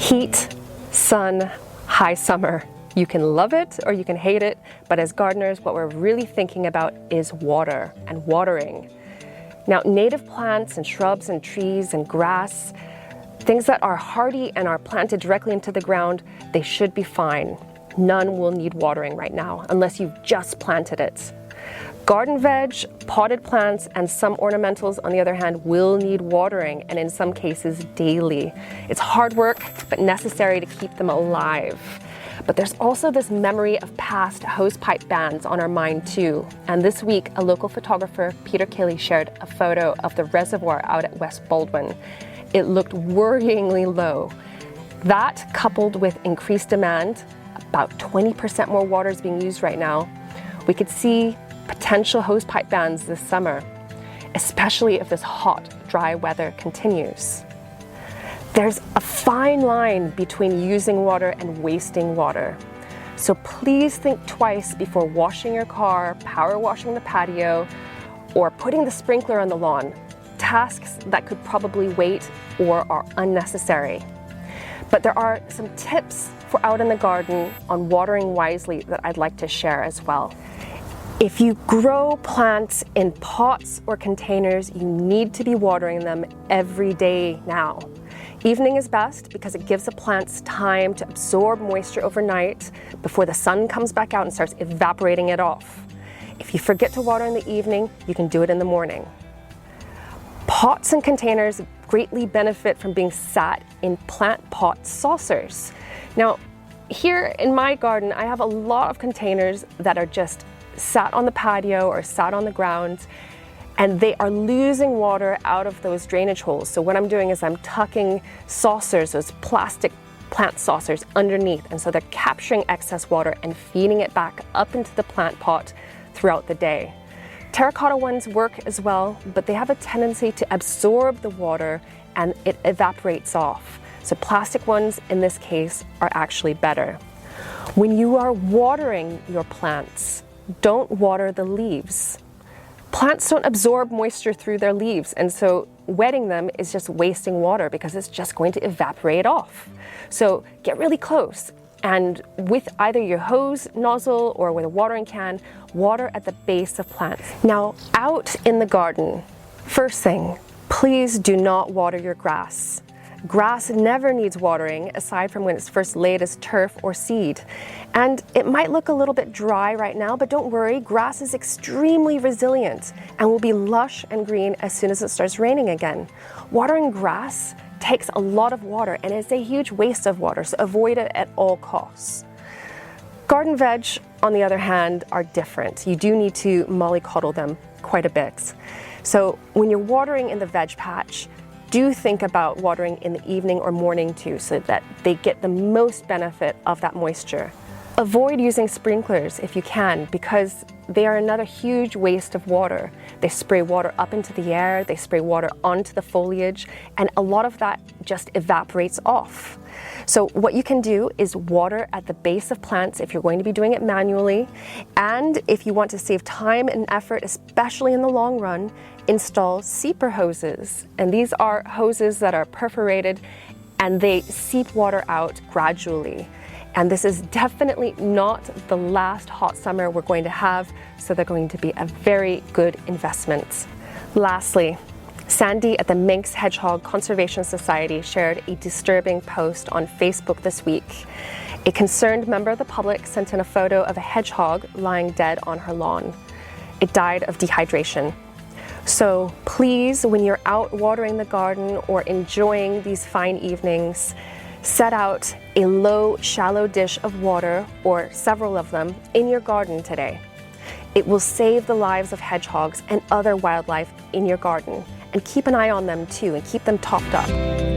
Heat, sun, high summer. You can love it or you can hate it, but as gardeners, what we're really thinking about is water and watering. Now, native plants and shrubs and trees and grass, things that are hardy and are planted directly into the ground, they should be fine. None will need watering right now, unless you've just planted it. Garden veg, potted plants, and some ornamentals, on the other hand, will need watering, and in some cases, daily. It's hard work, but necessary to keep them alive. But there's also this memory of past hosepipe bans on our mind too. And this week, a local photographer, Peter Kelly, shared a photo of the reservoir out at West Baldwin. It looked worryingly low. That, coupled with increased demand, about 20% more water is being used right now, we could see potential hosepipe bans this summer, especially if this hot, dry weather continues. There's a fine line between using water and wasting water. So please think twice before washing your car, power washing the patio, or putting the sprinkler on the lawn. Tasks that could probably wait or are unnecessary. But there are some tips for out in the garden on watering wisely that I'd like to share as well. If you grow plants in pots or containers, you need to be watering them every day now. Evening is best because it gives the plants time to absorb moisture overnight before the sun comes back out and starts evaporating it off. If you forget to water in the evening, you can do it in the morning. Pots and containers greatly benefit from being sat in plant pot saucers. Now, here in my garden, I have a lot of containers that are just sat on the patio or sat on the ground, and they are losing water out of those drainage holes. So what I'm doing is I'm tucking saucers, those plastic plant saucers, underneath, and so they're capturing excess water and feeding it back up into the plant pot throughout the day. Terracotta ones work as well, but they have a tendency to absorb the water and it evaporates off. So plastic ones in this case are actually better. When you are watering your plants, don't water the leaves. Plants don't absorb moisture through their leaves, and so wetting them is just wasting water because it's just going to evaporate off. So get really close, and with either your hose nozzle or with a watering can, water at the base of plants. Now, out in the garden, first thing, please do not water your grass. Grass never needs watering aside from when it's first laid as turf or seed. And it might look a little bit dry right now, but don't worry, grass is extremely resilient and will be lush and green as soon as it starts raining again. Watering grass takes a lot of water and it's a huge waste of water, so avoid it at all costs. Garden veg, on the other hand, are different. You do need to mollycoddle them quite a bit. So when you're watering in the veg patch, do think about watering in the evening or morning too, so that they get the most benefit of that moisture. Avoid using sprinklers if you can, because they are another huge waste of water. They spray water up into the air, they spray water onto the foliage, and a lot of that just evaporates off. So what you can do is water at the base of plants if you're going to be doing it manually, and if you want to save time and effort, especially in the long run, install seeper hoses. And these are hoses that are perforated and they seep water out gradually. And this is definitely not the last hot summer we're going to have, so they're going to be a very good investment. Lastly, Sandy at the Manx Hedgehog Conservation Society shared a disturbing post on Facebook this week. A concerned member of the public sent in a photo of a hedgehog lying dead on her lawn. It died of dehydration. So please, when you're out watering the garden or enjoying these fine evenings, set out a low, shallow dish of water, or several of them, in your garden today. It will save the lives of hedgehogs and other wildlife in your garden. And keep an eye on them too, and keep them topped up.